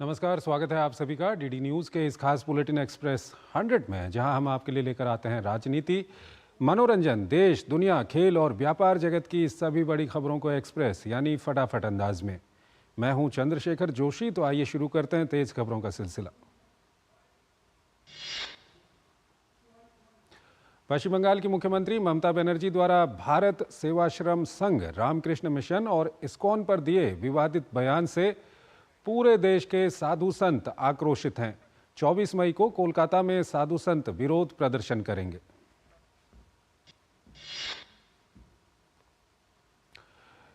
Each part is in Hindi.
नमस्कार, स्वागत है आप सभी का डीडी न्यूज़ के इस खास बुलेटिन एक्सप्रेस 100 में, जहां हम आपके लिए लेकर आते हैं राजनीति, मनोरंजन, देश, दुनिया, खेल और व्यापार जगत की सभी बड़ी खबरों को एक्सप्रेस यानी फटाफट अंदाज में। मैं हूं चंद्रशेखर जोशी। तो आइए शुरू करते हैं तेज खबरों का सिलसिला। पश्चिम बंगाल की मुख्यमंत्री ममता बनर्जी द्वारा भारत सेवाश्रम संघ, रामकृष्ण मिशन और इस्कॉन पर दिए विवादित बयान से पूरे देश के साधु संत आक्रोशित हैं। 24 मई को कोलकाता में साधु संत विरोध प्रदर्शन करेंगे।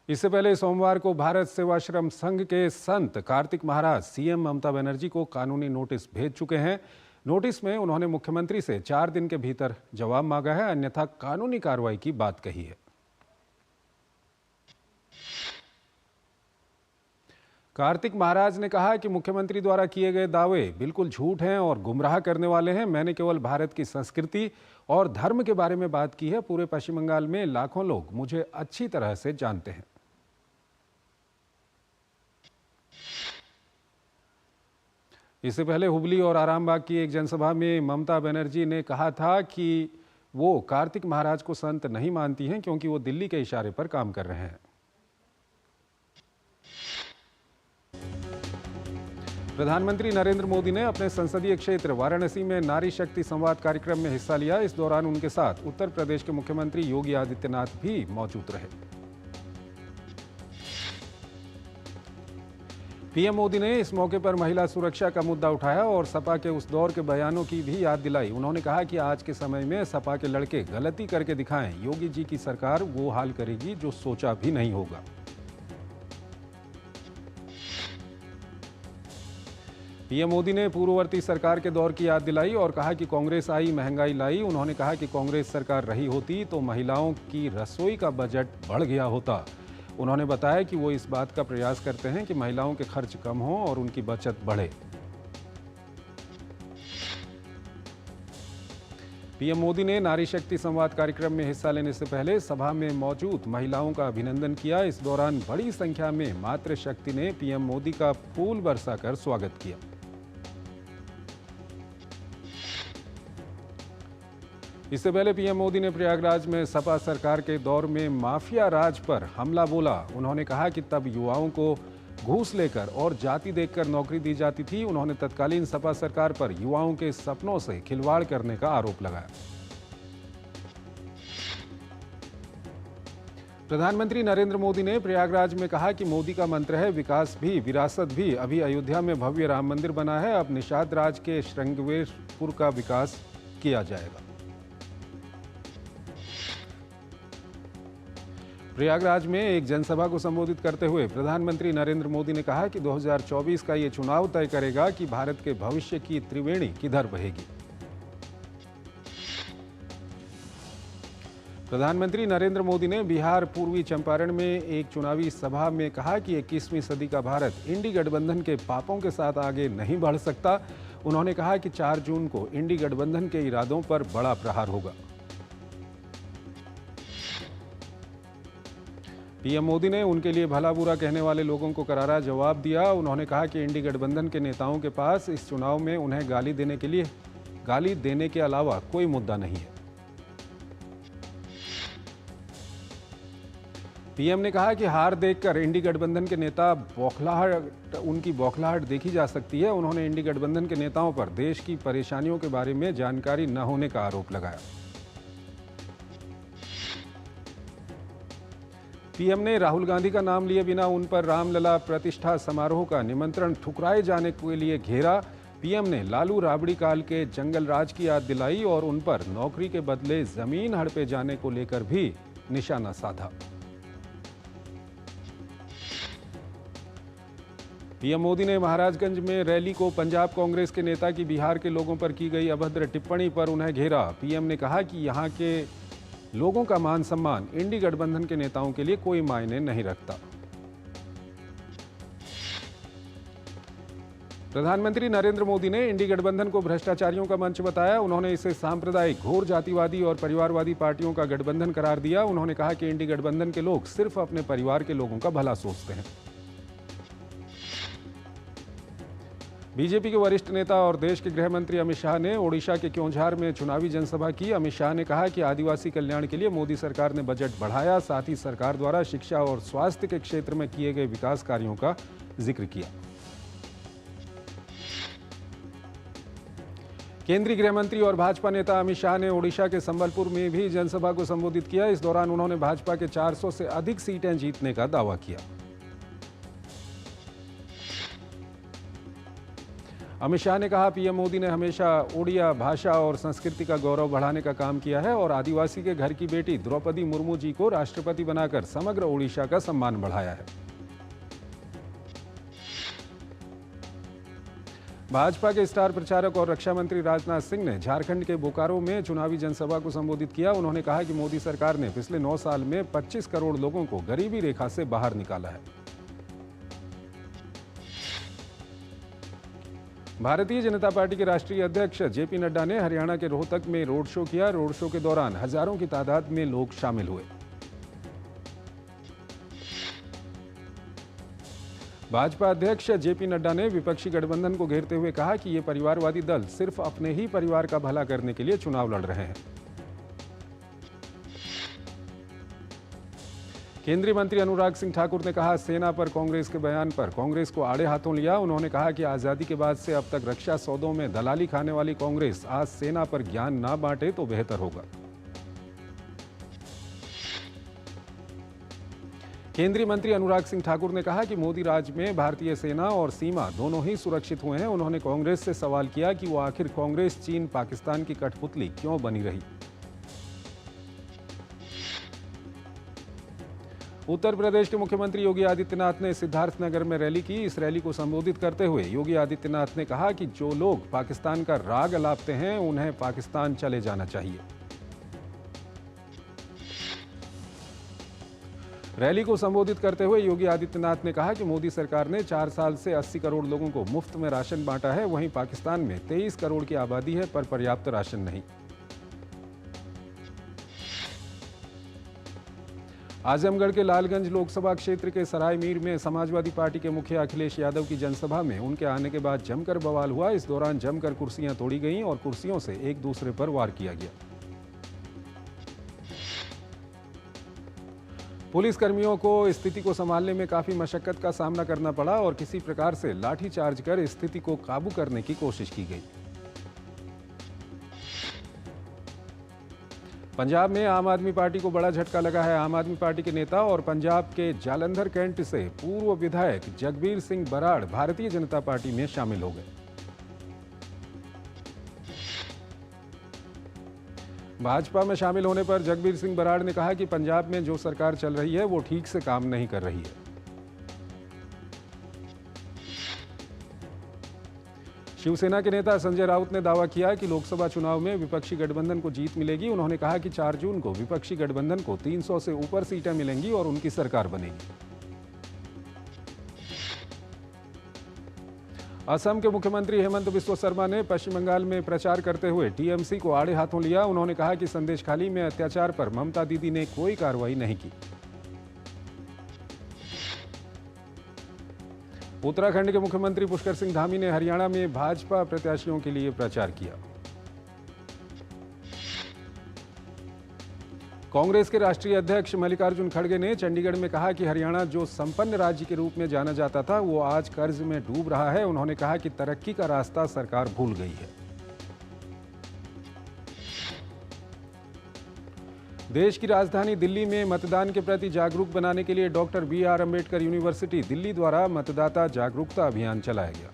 इससे पहले सोमवार को भारत सेवाश्रम संघ के संत कार्तिक महाराज सीएम ममता बनर्जी को कानूनी नोटिस भेज चुके हैं। नोटिस में उन्होंने मुख्यमंत्री से 4 दिन के भीतर जवाब मांगा है, अन्यथा कानूनी कार्रवाई की बात कही है। कार्तिक महाराज ने कहा कि मुख्यमंत्री द्वारा किए गए दावे बिल्कुल झूठ हैं और गुमराह करने वाले हैं। मैंने केवल भारत की संस्कृति और धर्म के बारे में बात की है। पूरे पश्चिम बंगाल में लाखों लोग मुझे अच्छी तरह से जानते हैं। इससे पहले हुबली और आरामबाग की एक जनसभा में ममता बनर्जी ने कहा था कि वो कार्तिक महाराज को संत नहीं मानती हैं, क्योंकि वो दिल्ली के इशारे पर काम कर रहे हैं। प्रधानमंत्री नरेंद्र मोदी ने अपने संसदीय क्षेत्र वाराणसी में नारी शक्ति संवाद कार्यक्रम में हिस्सा लिया। इस दौरान उनके साथ उत्तर प्रदेश के मुख्यमंत्री योगी आदित्यनाथ भी मौजूद रहे। पीएम मोदी ने इस मौके पर महिला सुरक्षा का मुद्दा उठाया और सपा के उस दौर के बयानों की भी याद दिलाई। उन्होंने कहा कि आज के समय में सपा के लड़के गलती करके दिखाएं, योगी जी की सरकार वो हाल करेगी जो सोचा भी नहीं होगा। पीएम मोदी ने पूर्ववर्ती सरकार के दौर की याद दिलाई और कहा कि कांग्रेस आई, महंगाई लाई। उन्होंने कहा कि कांग्रेस सरकार रही होती तो महिलाओं की रसोई का बजट बढ़ गया होता। उन्होंने बताया कि वो इस बात का प्रयास करते हैं कि महिलाओं के खर्च कम हों और उनकी बचत बढ़े। पीएम मोदी ने नारी शक्ति संवाद कार्यक्रम में हिस्सा लेने से पहले सभा में मौजूद महिलाओं का अभिनंदन किया। इस दौरान बड़ी संख्या में मातृशक्ति ने पीएम मोदी का फूल बरसाकर स्वागत किया। इससे पहले पीएम मोदी ने प्रयागराज में सपा सरकार के दौर में माफिया राज पर हमला बोला। उन्होंने कहा कि तब युवाओं को घूस लेकर और जाति देखकर नौकरी दी जाती थी। उन्होंने तत्कालीन सपा सरकार पर युवाओं के सपनों से खिलवाड़ करने का आरोप लगाया। प्रधानमंत्री नरेंद्र मोदी ने प्रयागराज में कहा कि मोदी का मंत्र है विकास भी विरासत भी। अभी अयोध्या में भव्य राम मंदिर बना है, अब निषाद राज के श्रृंगवेरपुर का विकास किया जाएगा। प्रयागराज में एक जनसभा को संबोधित करते हुए प्रधानमंत्री नरेंद्र मोदी ने कहा कि 2024 का ये चुनाव तय करेगा कि भारत के भविष्य की त्रिवेणी किधर बहेगी। प्रधानमंत्री नरेंद्र मोदी ने बिहार पूर्वी चंपारण में एक चुनावी सभा में कहा कि 21वीं सदी का भारत इंडी गठबंधन के पापों के साथ आगे नहीं बढ़ सकता। उन्होंने कहा कि 4 जून को इंडी गठबंधन के इरादों पर बड़ा प्रहार होगा। पीएम मोदी ने उनके लिए भला बुरा कहने वाले लोगों को करारा जवाब दिया। उन्होंने कहा कि इंडी गठबंधन के नेताओं के पास इस चुनाव में उन्हें गाली देने के अलावा कोई मुद्दा नहीं है। पीएम ने कहा कि हार देखकर इंडी गठबंधन के नेता उनकी बौखलाहट देखी जा सकती है। उन्होंने इंडी गठबंधन के नेताओं पर देश की परेशानियों के बारे में जानकारी न होने का आरोप लगाया। पीएम ने राहुल गांधी का नाम लिए बिना उन पर रामलला प्रतिष्ठा समारोह का निमंत्रण ठुकराए जाने के लिए घेरा। पीएम ने लालू राबड़ी काल के जंगल राज की याद दिलाई और उन पर नौकरी के बदले जमीन हड़पे जाने को लेकर भी निशाना साधा। पीएम मोदी ने महाराजगंज में रैली को पंजाब कांग्रेस के नेता की बिहार के लोगों पर की गई अभद्र टिप्पणी पर उन्हें घेरा। पीएम ने कहा कि यहां के लोगों का मान सम्मान इंडी गठबंधन के नेताओं के लिए कोई मायने नहीं रखता। प्रधानमंत्री नरेंद्र मोदी ने इंडी गठबंधन को भ्रष्टाचारियों का मंच बताया। उन्होंने इसे सांप्रदायिक, घोर जातिवादी और परिवारवादी पार्टियों का गठबंधन करार दिया। उन्होंने कहा कि इंडी गठबंधन के लोग सिर्फ अपने परिवार के लोगों का भला सोचते हैं। बीजेपी के वरिष्ठ नेता और देश के गृह मंत्री अमित शाह ने ओडिशा के क्योंझार में चुनावी जनसभा की। अमित शाह ने कहा कि आदिवासी कल्याण के लिए मोदी सरकार ने बजट बढ़ाया, साथ ही सरकार द्वारा शिक्षा और स्वास्थ्य के क्षेत्र में किए गए विकास कार्यों का जिक्र किया। केंद्रीय गृह मंत्री और भाजपा नेता अमित शाह ने ओडिशा के संबलपुर में भी जनसभा को संबोधित किया। इस दौरान उन्होंने भाजपा के 400 से अधिक सीटें जीतने का दावा किया। अमित शाह ने कहा, पीएम मोदी ने हमेशा ओडिया भाषा और संस्कृति का गौरव बढ़ाने का काम किया है और आदिवासी के घर की बेटी द्रौपदी मुर्मू जी को राष्ट्रपति बनाकर समग्र ओडिशा का सम्मान बढ़ाया है। भाजपा के स्टार प्रचारक और रक्षा मंत्री राजनाथ सिंह ने झारखंड के बोकारो में चुनावी जनसभा को संबोधित किया। उन्होंने कहा कि मोदी सरकार ने पिछले 9 साल में 25 करोड़ लोगों को गरीबी रेखा से बाहर निकाला है। भारतीय जनता पार्टी के राष्ट्रीय अध्यक्ष जेपी नड्डा ने हरियाणा के रोहतक में रोड शो किया। रोड शो के दौरान हजारों की तादाद में लोग शामिल हुए। भाजपा अध्यक्ष जेपी नड्डा ने विपक्षी गठबंधन को घेरते हुए कहा कि ये परिवारवादी दल सिर्फ अपने ही परिवार का भला करने के लिए चुनाव लड़ रहे हैं। केंद्रीय मंत्री अनुराग सिंह ठाकुर ने कहा, सेना पर कांग्रेस के बयान पर कांग्रेस को आड़े हाथों लिया। उन्होंने कहा कि आजादी के बाद से अब तक रक्षा सौदों में दलाली खाने वाली कांग्रेस आज सेना पर ज्ञान ना बांटे तो बेहतर होगा। केंद्रीय मंत्री अनुराग सिंह ठाकुर ने कहा कि मोदी राज में भारतीय सेना और सीमा दोनों ही सुरक्षित हुए हैं। उन्होंने कांग्रेस से सवाल किया कि वो आखिर कांग्रेस चीन पाकिस्तान की कठपुतली क्यों बनी रही। उत्तर प्रदेश के मुख्यमंत्री योगी आदित्यनाथ ने सिद्धार्थनगर में रैली की। इस रैली को संबोधित करते हुए योगी आदित्यनाथ ने कहा कि जो लोग पाकिस्तान का राग अलापते हैं उन्हें पाकिस्तान चले जाना चाहिए। रैली को संबोधित करते हुए योगी आदित्यनाथ ने कहा कि मोदी सरकार ने 4 साल से 80 करोड़ लोगों को मुफ्त में राशन बांटा है। वहीं पाकिस्तान में 23 करोड़ की आबादी है पर पर्याप्त राशन नहीं। आजमगढ़ के लालगंज लोकसभा क्षेत्र के सराय मीर में समाजवादी पार्टी के मुखिया अखिलेश यादव की जनसभा में उनके आने के बाद जमकर बवाल हुआ। इस दौरान जमकर कुर्सियां तोड़ी गईं और कुर्सियों से एक दूसरे पर वार किया गया। पुलिस कर्मियों को स्थिति को संभालने में काफी मशक्कत का सामना करना पड़ा और किसी प्रकार से लाठीचार्ज कर स्थिति को काबू करने की कोशिश की गई। पंजाब में आम आदमी पार्टी को बड़ा झटका लगा है। आम आदमी पार्टी के नेता और पंजाब के जालंधर कैंट से पूर्व विधायक जगबीर सिंह बराड़ भारतीय जनता पार्टी में शामिल हो गए। भाजपा में शामिल होने पर जगबीर सिंह बराड़ ने कहा कि पंजाब में जो सरकार चल रही है वो ठीक से काम नहीं कर रही है। शिवसेना के नेता संजय राउत ने दावा किया कि लोकसभा चुनाव में विपक्षी गठबंधन को जीत मिलेगी। उन्होंने कहा कि 4 जून को विपक्षी गठबंधन को 300 से ऊपर सीटें मिलेंगी और उनकी सरकार बनेगी। असम के मुख्यमंत्री हेमंत बिस्वा शर्मा ने पश्चिम बंगाल में प्रचार करते हुए टीएमसी को आड़े हाथों लिया। उन्होंने कहा कि संदेशखाली में अत्याचार पर ममता दीदी ने कोई कार्रवाई नहीं की। उत्तराखंड के मुख्यमंत्री पुष्कर सिंह धामी ने हरियाणा में भाजपा प्रत्याशियों के लिए प्रचार किया। कांग्रेस के राष्ट्रीय अध्यक्ष मल्लिकार्जुन खड़गे ने चंडीगढ़ में कहा कि हरियाणा जो संपन्न राज्य के रूप में जाना जाता था वो आज कर्ज में डूब रहा है। उन्होंने कहा कि तरक्की का रास्ता सरकार भूल गई है। देश की राजधानी दिल्ली में मतदान के प्रति जागरूक बनाने के लिए doctor BR Ambedkar university Delhi द्वारा मतदाता जागरूकता अभियान चलाया गया।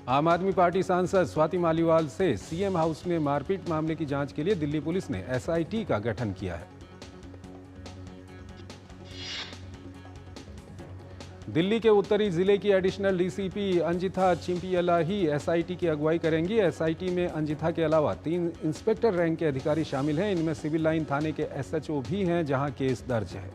आम आदमी पार्टी सांसद स्वाति मालीवाल से सीएम हाउस में मारपीट मामले की जांच के लिए दिल्ली पुलिस ने SIT का गठन किया है। दिल्ली के उत्तरी जिले की एडिशनल DCP अंजिथा चिंपियला ही SIT की अगुवाई करेंगी। SIT में अंजिथा के अलावा 3 इंस्पेक्टर रैंक के अधिकारी शामिल हैं। इनमें सिविल लाइन थाने के SHO भी हैं जहां केस दर्ज है।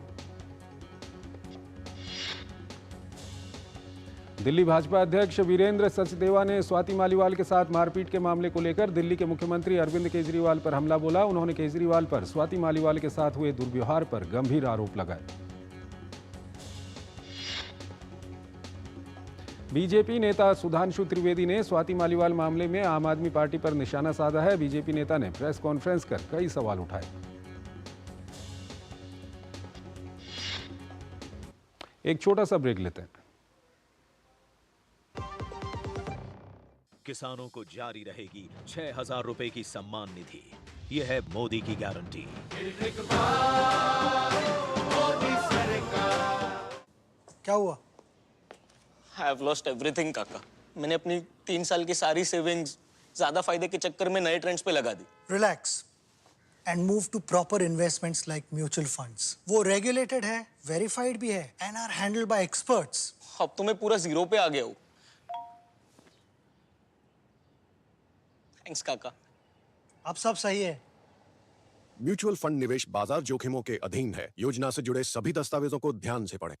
दिल्ली भाजपा अध्यक्ष वीरेंद्र सचदेवा ने स्वाति मालीवाल के साथ मारपीट के मामले को लेकर दिल्ली के मुख्यमंत्री अरविंद केजरीवाल पर हमला बोला। उन्होंने केजरीवाल पर स्वाति मालीवाल के साथ हुए दुर्व्यवहार पर गंभीर आरोप लगाए। बीजेपी नेता सुधांशु त्रिवेदी ने स्वाति मालीवाल मामले में आम आदमी पार्टी पर निशाना साधा है। बीजेपी नेता ने प्रेस कॉन्फ्रेंस कर कई सवाल उठाए। एक छोटा सा ब्रेक लेते हैं। किसानों को जारी रहेगी 6,000 रुपए की सम्मान निधि। यह है मोदी की गारंटी। क्या हुआ? I have lost everything काका। मैंने अपनी 3 साल की सारी सेविंग्स ज्यादा फायदे के चक्कर में नए ट्रेंड्स पे लगा दी। Relax and move to proper investments like mutual funds. वो regulated है, verified भी है and are handled by experts. अब तो मैं पूरा जीरो पे आ गया हूँ। थैंक्स काका। अब सब सही है। म्यूचुअल फंड निवेश बाजार जोखिमों के अधीन है। योजना से जुड़े सभी दस्तावेजों को ध्यान से पढ़ें।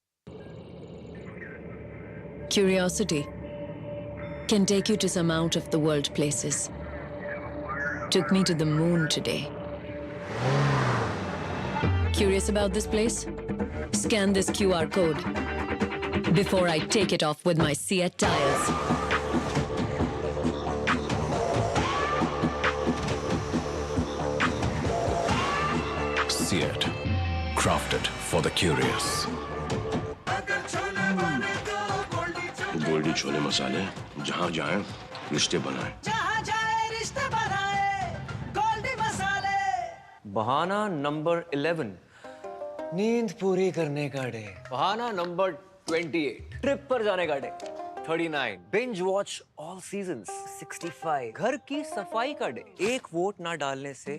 Curiosity can take you to some out of the world places. Took me to the moon today. Curious about this place? Scan this QR code before I take it off with my Seat tires. Seat, crafted for the curious. Goldiee chole मसाले, जहाँ जाए रिश्ते बनाए। जहाँ जाए रिश्ते बनाए, गोल्डी मसाले। बहाना नंबर 11, नींद पूरी करने का डे। बहाना नंबर 28, ट्रिप पर जाने का day. 39, binge watch all seasons. 65, घर की सफाई का डे। एक वोट ना डालने से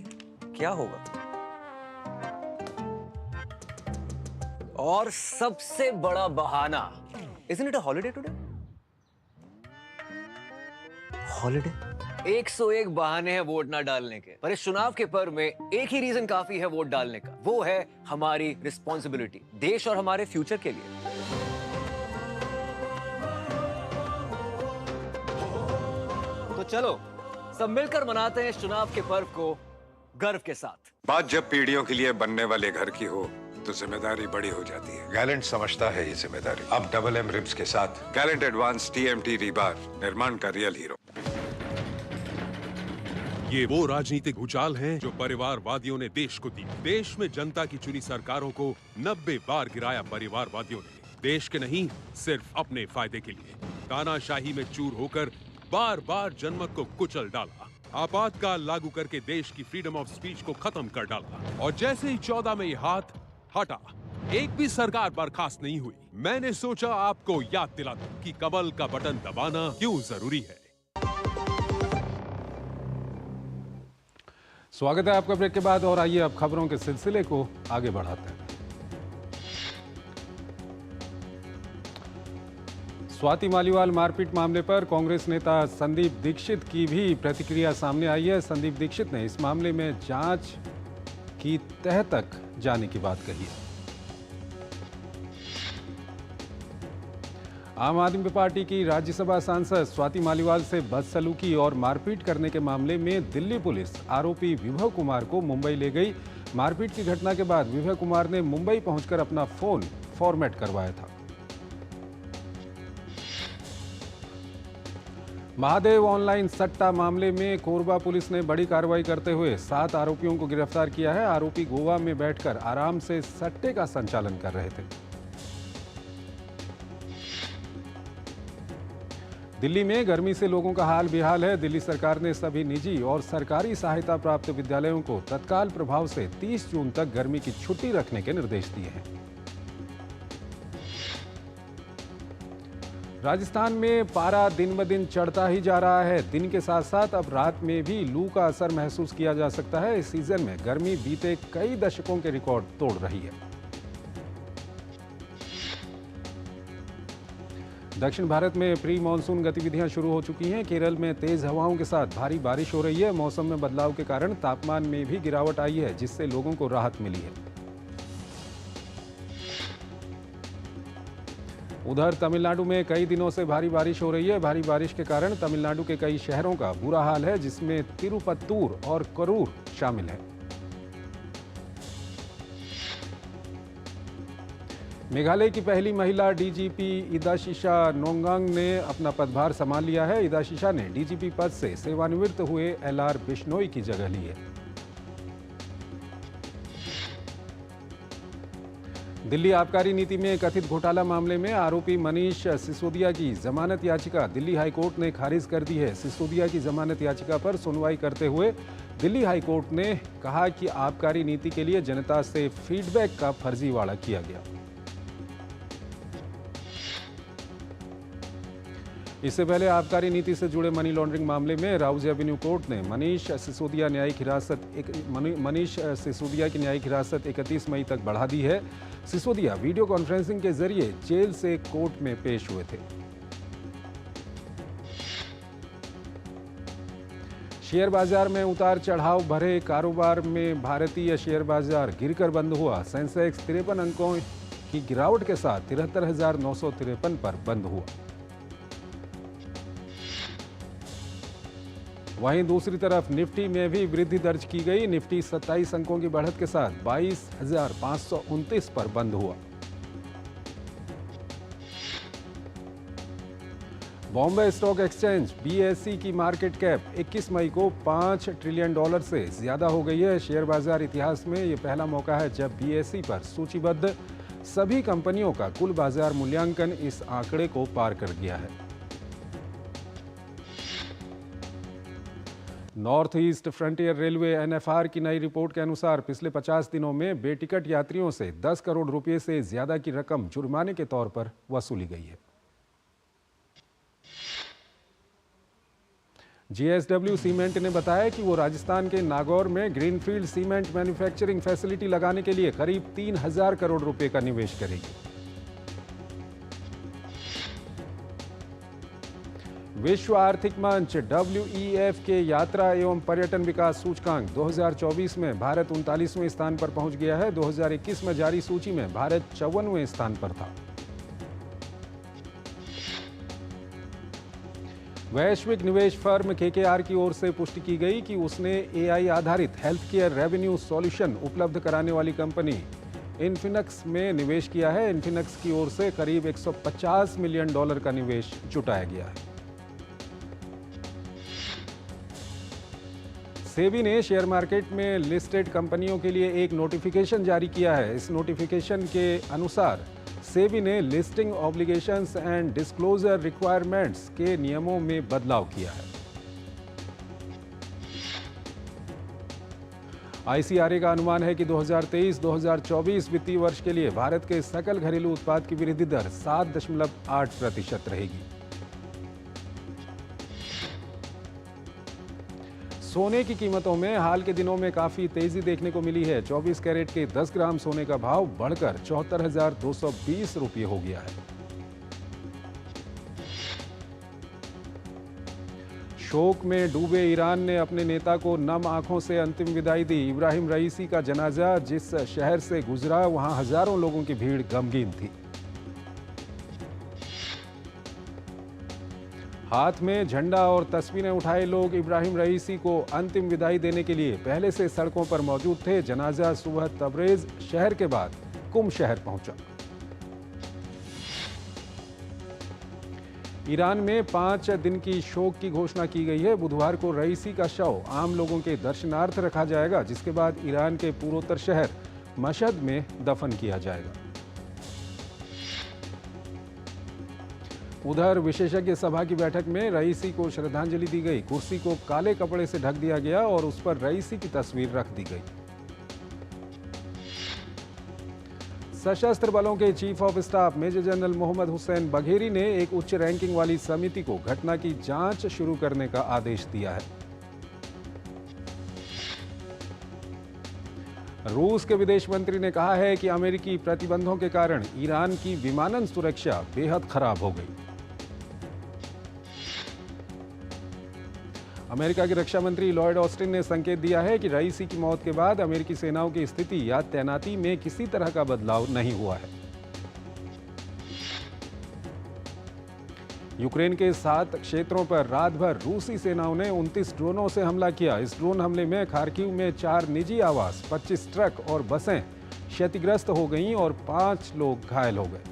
क्या होगा? और सबसे बड़ा बहाना, isn't it a holiday today? Holiday? 101 बहाने हैं वोट ना डालने के, पर इस चुनाव के पर्व में एक ही रीजन काफी है वोट डालने का। वो है हमारी रिस्पॉन्सिबिलिटी, देश और हमारे फ्यूचर के लिए। तो चलो सब मिलकर मनाते हैं इस चुनाव के पर्व को गर्व के साथ। बात जब पीढ़ियों के लिए बनने वाले घर की हो तो जिम्मेदारी बड़ी हो जाती है। गैलेंट समझता है ये जिम्मेदारी। अब डबल एम रिब्स के साथ गैलेंट एडवांस TMT रीबार, निर्माण का रियल हीरो। ये वो राजनीतिक भूचाल है जो परिवारवादियों ने देश को दी। देश में जनता की चुनी सरकारों को 90 बार गिराया परिवारवादियों ने। देश के नहीं, सिर्फ अपने फायदे के लिए। तानाशाही में चूर होकर बार बार जनमत को कुचल डाला। आपातकाल लागू करके देश की फ्रीडम ऑफ स्पीच को खत्म कर डाला। और जैसे ही 14 में ये हाथ हटा, एक भी सरकार बर्खास्त नहीं हुई। मैंने सोचा आपको याद दिला दूं कि कमल का बटन दबाना क्यों जरूरी है। स्वागत है आपका ब्रेक के बाद, और आइए अब खबरों के सिलसिले को आगे बढ़ाते हैं। स्वाति मालीवाल मारपीट मामले पर कांग्रेस नेता संदीप दीक्षित की भी प्रतिक्रिया सामने आई है। संदीप दीक्षित ने इस मामले में जांच की तह तक जाने की बात कही है। आम आदमी पार्टी की राज्यसभा सांसद स्वाति मालीवाल से बदसलूकी और मारपीट करने के मामले में दिल्ली पुलिस आरोपी विभव कुमार को मुंबई ले गई। मारपीट की घटना के बाद विभव कुमार ने मुंबई पहुंचकर अपना फोन फॉर्मेट करवाया था। महादेव ऑनलाइन सट्टा मामले में कोरबा पुलिस ने बड़ी कार्रवाई करते हुए 7 आरोपियों को गिरफ्तार किया है। आरोपी गोवा में बैठकर आराम से सट्टे का संचालन कर रहे थे। दिल्ली में गर्मी से लोगों का हाल बेहाल है। दिल्ली सरकार ने सभी निजी और सरकारी सहायता प्राप्त विद्यालयों को तत्काल प्रभाव से 30 जून तक गर्मी की छुट्टी रखने के निर्देश दिए हैं। राजस्थान में पारा दिन ब दिन चढ़ता ही जा रहा है। दिन के साथ साथ अब रात में भी लू का असर महसूस किया जा सकता है। इस सीजन में गर्मी बीते कई दशकों के रिकॉर्ड तोड़ रही है। दक्षिण भारत में प्री मानसून गतिविधियां शुरू हो चुकी हैं। केरल में तेज हवाओं के साथ भारी बारिश हो रही है। मौसम में बदलाव के कारण तापमान में भी गिरावट आई है, जिससे लोगों को राहत मिली है। उधर तमिलनाडु में कई दिनों से भारी बारिश हो रही है। भारी बारिश के कारण तमिलनाडु के कई शहरों का बुरा हाल है, जिसमें तिरुपत्तूर और करूर शामिल है। मेघालय की पहली महिला डीजीपी इदाशिशा नोंगांग ने अपना पदभार संभाल लिया है। इदाशिशा ने डीजीपी पद से सेवानिवृत्त हुए एलआर बिश्नोई की जगह ली है। दिल्ली आबकारी नीति में कथित घोटाला मामले में आरोपी मनीष सिसोदिया की जमानत याचिका दिल्ली हाईकोर्ट ने खारिज कर दी है। सिसोदिया की जमानत याचिका पर सुनवाई करते हुए दिल्ली हाईकोर्ट ने कहा कि आबकारी नीति के लिए जनता से फीडबैक का फर्जीवाड़ा किया गया। इससे पहले आबकारी नीति से जुड़े मनी लॉन्ड्रिंग मामले में राउज एवेन्यू कोर्ट ने मनीष सिसोदिया की न्यायिक हिरासत 31 मई तक बढ़ा दी है। सिसोदिया वीडियो कॉन्फ्रेंसिंग के जरिए जेल से कोर्ट में पेश हुए थे। शेयर बाजार में उतार चढ़ाव भरे कारोबार में भारतीय शेयर बाजार गिरकर बंद हुआ। सेंसेक्स 53 अंकों की गिरावट के साथ 73,953 पर बंद हुआ। वहीं दूसरी तरफ निफ्टी में भी वृद्धि दर्ज की गई। निफ्टी 27 अंकों की बढ़त के साथ 22,529 पर बंद हुआ। बॉम्बे स्टॉक एक्सचेंज BSE की मार्केट कैप 21 मई को $5 ट्रिलियन से ज्यादा हो गई है। शेयर बाजार इतिहास में यह पहला मौका है जब BSE पर सूचीबद्ध सभी कंपनियों का कुल बाजार मूल्यांकन इस आंकड़े को पार कर गया है। North east frontier railway NFR की नई रिपोर्ट के अनुसार पिछले 50 दिनों में बेटिकट यात्रियों से 10 करोड़ रुपए से ज्यादा की रकम जुर्माने के तौर पर वसूली गई है। JSW सीमेंट ने बताया कि वो राजस्थान के नागौर में ग्रीनफील्ड सीमेंट मैन्युफैक्चरिंग फैसिलिटी लगाने के लिए करीब 3,000 करोड़ रुपए का निवेश करेगी। विश्व आर्थिक मंच WEF के यात्रा एवं पर्यटन विकास सूचकांक 2024 में भारत 39वें स्थान पर पहुंच गया है। 2021 में जारी सूची में भारत 54वें स्थान पर था। वैश्विक निवेश फर्म KKR की ओर से पुष्टि की गई कि उसने AI आधारित हेल्थ केयर रेवेन्यू सॉल्यूशन उपलब्ध कराने वाली कंपनी इन्फिनक्स में निवेश किया है। इन्फिनक्स की ओर से करीब $150 मिलियन का निवेश जुटाया गया है। सेबी ने शेयर मार्केट में लिस्टेड कंपनियों के लिए एक नोटिफिकेशन जारी किया है। इस नोटिफिकेशन के अनुसार सेबी ने listing obligations and disclosure requirements के नियमों में बदलाव किया है। ICRA का अनुमान है कि 2023-2024 वित्तीय वर्ष के लिए भारत के सकल घरेलू उत्पाद की वृद्धि दर 7.8% रहेगी। सोने की कीमतों में हाल के दिनों में काफी तेजी देखने को मिली है। 24 कैरेट के 10 ग्राम सोने का भाव बढ़कर 74,220 रुपये हो गया है। शोक में डूबे ईरान ने अपने नेता को नम आंखों से अंतिम विदाई दी। इब्राहिम रईसी का जनाजा जिस शहर से गुजरा वहां हजारों लोगों की भीड़ गमगीन थी। हाथ में झंडा और तस्वीरें उठाए लोग इब्राहिम रईसी को अंतिम विदाई देने के लिए पहले से सड़कों पर मौजूद थे। जनाजा सुबह तबरेज शहर के बाद कुम शहर पहुंचा। ईरान में 5 दिन की शोक की घोषणा की गई है। बुधवार को रईसी का शव आम लोगों के दर्शनार्थ रखा जाएगा, जिसके बाद ईरान के पूर्वोत्तर शहर मशहद में दफन किया जाएगा। उधर विशेषज्ञ सभा की बैठक में रईसी को श्रद्धांजलि दी गई। कुर्सी को काले कपड़े से ढक दिया गया और उस पर रईसी की तस्वीर रख दी गई। सशस्त्र बलों के chief of staff major general Mohammad Hossein Bagheri ने एक उच्च रैंकिंग वाली समिति को घटना की जांच शुरू करने का आदेश दिया है। रूस के विदेश मंत्री ने कहा है कि अमेरिकी प्रतिबंधों के कारण ईरान की विमानन सुरक्षा बेहद खराब हो गई। अमेरिका के रक्षा मंत्री लॉयड ऑस्टिन ने संकेत दिया है कि रईसी की मौत के बाद अमेरिकी सेनाओं की स्थिति या तैनाती में किसी तरह का बदलाव नहीं हुआ है। यूक्रेन के 7 क्षेत्रों पर रात भर रूसी सेनाओं ने 29 ड्रोनों से हमला किया। इस ड्रोन हमले में खार्किव में 4 निजी आवास, 25 ट्रक और बसें क्षतिग्रस्त हो गईं और 5 लोग घायल हो गए।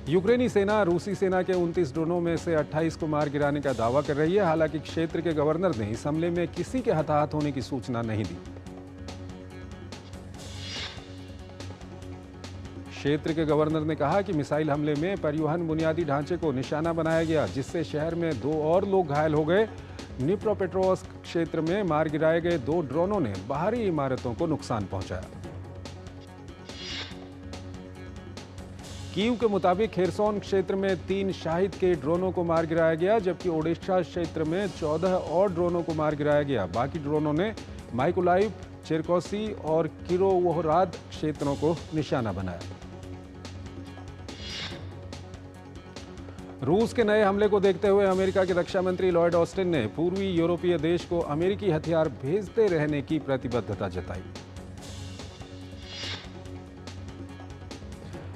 यूक्रेनी सेना रूसी सेना के 29 ड्रोनों में से 28 को मार गिराने का दावा कर रही है। हालांकि क्षेत्र के गवर्नर ने इस हमले में किसी के हताहत होने की सूचना नहीं दी। क्षेत्र के गवर्नर ने कहा कि मिसाइल हमले में परिवहन बुनियादी ढांचे को निशाना बनाया गया, जिससे शहर में 2 और लोग घायल हो गए। निप्रोपेट्रोव्स्क क्षेत्र में मार गिराए गए 2 ड्रोनों ने बाहरी इमारतों को नुकसान पहुंचाया। कीव के मुताबिक खेरसोन क्षेत्र में 3 शाहिद के ड्रोनों को मार गिराया गया, जबकि ओडिशा क्षेत्र में 14 और ड्रोनों को मार गिराया गया। बाकी ड्रोनों ने माइकोलाइव, चेरकोसी और किरोवोहराद क्षेत्रों को निशाना बनाया। रूस के नए हमले को देखते हुए अमेरिका के रक्षा मंत्री लॉयड ऑस्टिन ने पूर्वी यूरोपीय देश को अमेरिकी हथियार भेजते रहने की प्रतिबद्धता जताई।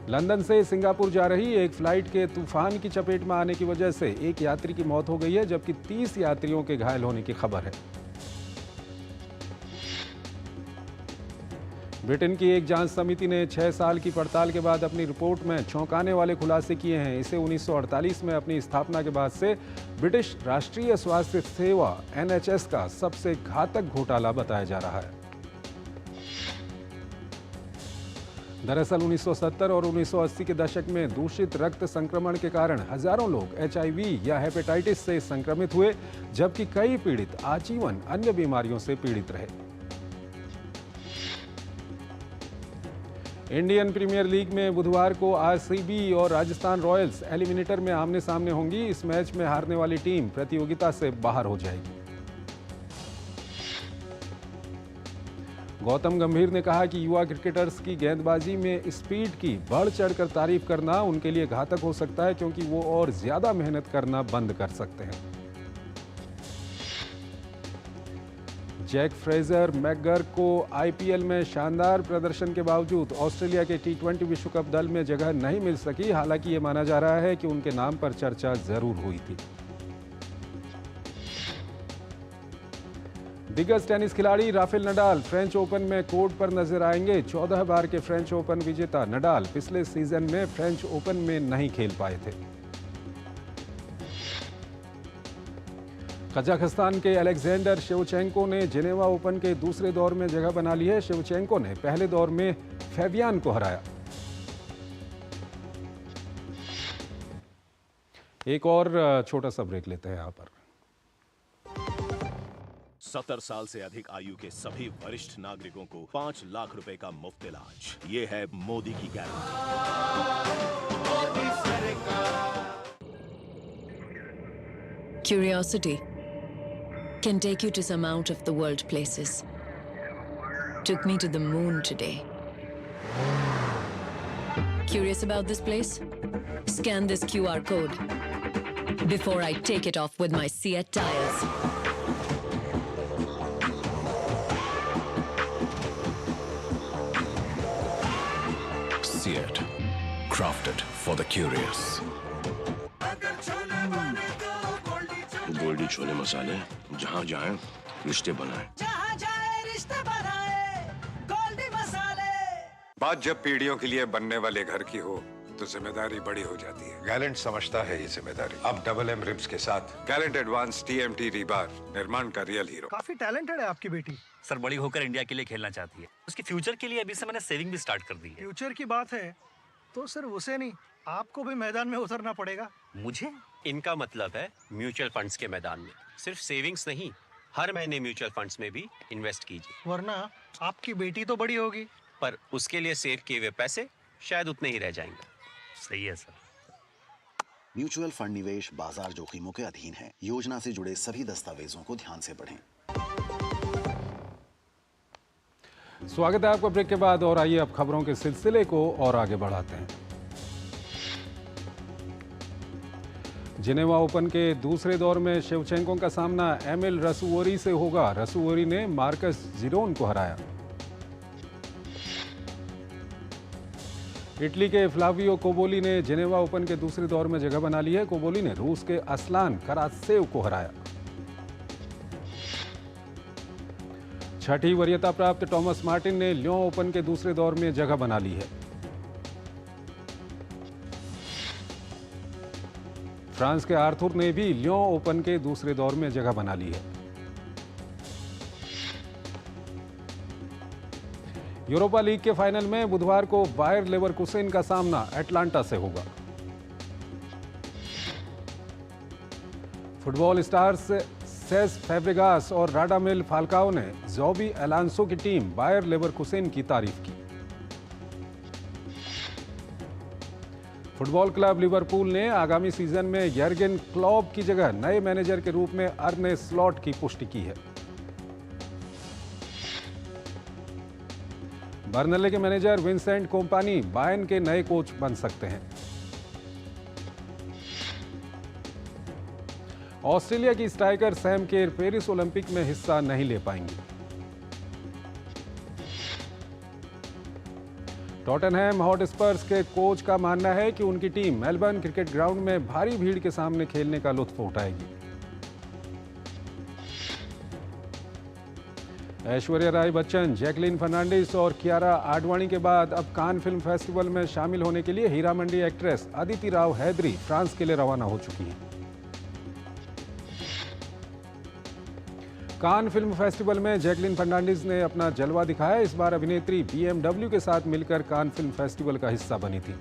लंदन से सिंगापुर जा रही एक फ्लाइट के तूफान की चपेट में आने की वजह से एक यात्री की मौत हो गई है, जबकि 30 यात्रियों के घायल होने की खबर है। ब्रिटेन की एक जांच समिति ने 6 साल की पड़ताल के बाद अपनी रिपोर्ट में चौंकाने वाले खुलासे किए हैं। इसे 1948 में अपनी स्थापना के बाद से ब्रिटिश राष्ट्रीय स्वास्थ्य सेवा NHS का सबसे घातक घोटाला बताया जा रहा है। दरअसल 1970 और 1980 के दशक में दूषित रक्त संक्रमण के कारण हजारों लोग HIV या हेपेटाइटिस से संक्रमित हुए, जबकि कई पीड़ित आजीवन अन्य बीमारियों से पीड़ित रहे। इंडियन प्रीमियर लीग में बुधवार को RCB और राजस्थान रॉयल्स एलिमिनेटर में आमने सामने होंगी। इस मैच में हारने वाली टीम प्रतियोगिता से बाहर हो जाएगी। गौतम गंभीर ने कहा कि युवा क्रिकेटर्स की गेंदबाजी में स्पीड की बढ़ चढ़कर तारीफ करना उनके लिए घातक हो सकता है, क्योंकि वो और ज्यादा मेहनत करना बंद कर सकते हैं। जैक फ्रेजर मैकगर को IPL में शानदार प्रदर्शन के बावजूद ऑस्ट्रेलिया के T20 विश्व कप दल में जगह नहीं मिल सकी। हालांकि ये माना जा रहा है कि उनके नाम पर चर्चा जरूर हुई थी। दिग्गज टेनिस खिलाड़ी राफेल नडाल फ्रेंच ओपन में कोर्ट पर नजर आएंगे। 14 बार के फ्रेंच ओपन विजेता नडाल पिछले सीजन में फ्रेंच ओपन में नहीं खेल पाए थे। कजाकिस्तान के अलेक्जेंडर शेवचेंको ने जेनेवा ओपन के दूसरे दौर में जगह बना ली है। शेवचेंको ने पहले दौर में फेबियान को हराया। एक और छोटा सा ब्रेक लेते हैं यहाँ पर। 70 साल से अधिक आयु के सभी वरिष्ठ नागरिकों को 5 लाख रुपए का मुफ्त इलाज। ये है मोदी की guarantee. Curiosity can take you to some out of the world places. Took me to the moon today. Curious about this place? Scan this QR code before I take it off with my Seat tires. Seat, crafted for the curious. Goldiee chole मसाले, जहाँ जाए रिश्ते बनाए। जहाँ जाए रिश्ते बनाए, गोल्डी मसाले। बात जब पीढ़ियों के लिए बनने वाले घर की हो तो जिम्मेदारी बड़ी हो जाती है। गैलेंट समझता है ये जिम्मेदारी। अब MM रिब्स के साथ गैलेंट एडवांस TMT रीबार, निर्माण का रियल हीरो। काफी टैलेंटेड है आपकी बेटी। सर बड़ी होकर इंडिया के लिए खेलना चाहती है। उसके फ्यूचर के लिए अभी से मैंने सेविंग भी स्टार्ट कर दी है। फ्यूचर की बात है तो सिर्फ उसे नहीं, आपको भी मैदान में उतरना पड़ेगा। मुझे? इनका मतलब है म्यूचुअल फंड्स के मैदान में। सिर्फ सेविंग्स नहीं, हर महीने म्यूचुअल फंड्स में भी इन्वेस्ट कीजिए। वरना आपकी बेटी तो बड़ी होगी, पर उसके लिए सेव किए हुए पैसे शायद उतने ही रह जाएंगे। सही है सर। म्यूचुअल फंड निवेश बाजार जोखिमों के अधीन है। योजना से जुड़े सभी दस्तावेजों को ध्यान से पढ़ें। स्वागत है आपका ब्रेक के बाद, और आइए अब खबरों के सिलसिले को और आगे बढ़ाते हैं। जिनेवा ओपन के दूसरे दौर में शेवचेंको का सामना एमिल रसुओरी से होगा। रसुओरी ने मार्कस जिरोन को हराया। इटली के फ्लावियो कोबोली ने जिनेवा ओपन के दूसरे दौर में जगह बना ली है। कोबोली ने रूस के अस्लान करात्सेव को हराया। छठी वरीयता प्राप्त टॉमस मार्टिन ने लियों ओपन के दूसरे दौर में जगह बना ली है। फ्रांस के आर्थुर ने भी लियों ओपन के दूसरे दौर में जगह बना ली है। यूरोपा लीग के फाइनल में बुधवार को बायर लेवरकुसेन का सामना एटलांटा से होगा। फुटबॉल स्टार्स सेस फैब्रिगास और राडामेल फाल्काओ ने ज़ोबी एलांसो की टीम बायर लेवरकुसेन की तारीफ की। फुटबॉल क्लब लिवरपूल ने आगामी सीजन में यर्गेन क्लॉप की जगह नए मैनेजर के रूप में अर्ने स्लॉट की पुष्टि की है। बर्नले के मैनेजर विंसेंट कोम्पानी बायर्न के नए कोच बन सकते हैं। ऑस्ट्रेलिया की स्ट्राइकर सैम केर पेरिस ओलंपिक में हिस्सा नहीं ले पाएंगी। टॉटनहैम हॉटस्पर्स के कोच का मानना है कि उनकी टीम मेलबर्न क्रिकेट ग्राउंड में भारी भीड़ के सामने खेलने का लुत्फ उठाएगी। ऐश्वर्या राय बच्चन, जैकलिन फर्नांडिस और कियारा आडवाणी के बाद अब कान फिल्म फेस्टिवल में शामिल होने के लिए हीरा मंडी एक्ट्रेस अदिति राव हैदरी फ्रांस के लिए रवाना हो चुकी हैं। कान फिल्म फेस्टिवल में जैकलिन फर्नांडिस ने अपना जलवा दिखाया। इस बार अभिनेत्री BMW के साथ मिलकर कान फिल्म फेस्टिवल का हिस्सा बनी थी।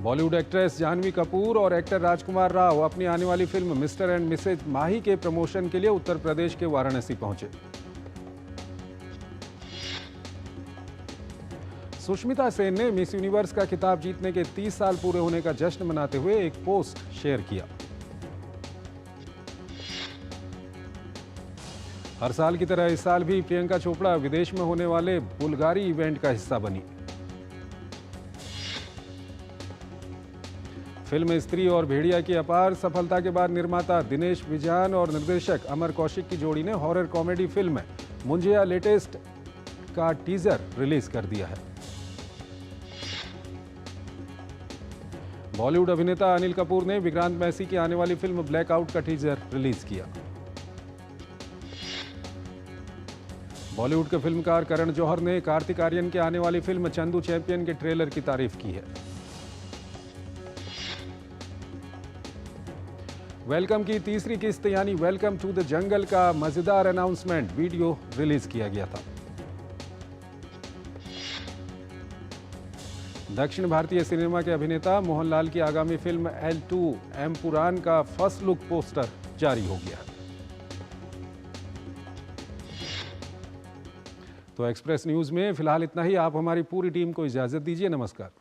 बॉलीवुड एक्ट्रेस जाह्नवी कपूर और एक्टर राजकुमार राव अपनी आने वाली फिल्म मिस्टर एंड मिसेज माही के प्रमोशन के लिए उत्तर प्रदेश के वाराणसी पहुंचे। सुष्मिता सेन ने मिस यूनिवर्स का खिताब जीतने के 30 साल पूरे होने का जश्न मनाते हुए एक पोस्ट शेयर किया। हर साल की तरह इस साल भी प्रियंका चोपड़ा विदेश में होने वाले बुल्गारी इवेंट का हिस्सा बनी। फिल्म स्त्री और भेड़िया की अपार सफलता के बाद निर्माता दिनेश विजयन और निर्देशक अमर कौशिक की जोड़ी ने horror comedy film Munjya latest का टीजर रिलीज कर दिया है। बॉलीवुड अभिनेता अनिल कपूर ने विक्रांत मैसी की आने वाली फिल्म ब्लैकआउट का टीजर रिलीज किया। बॉलीवुड के फिल्मकार करण जौहर ने कार्तिक आर्यन के आने वाली फिल्म चंदू चैंपियन के ट्रेलर की तारीफ की है। वेलकम की तीसरी किस्त यानी वेलकम टू द जंगल का मजेदार अनाउंसमेंट वीडियो रिलीज किया गया था। दक्षिण भारतीय सिनेमा के अभिनेता मोहनलाल की आगामी फिल्म L2 एम्पुरान का फर्स्ट लुक पोस्टर जारी हो गया है। तो एक्सप्रेस न्यूज में फिलहाल इतना ही। आप हमारी पूरी टीम को इजाजत दीजिए। नमस्कार।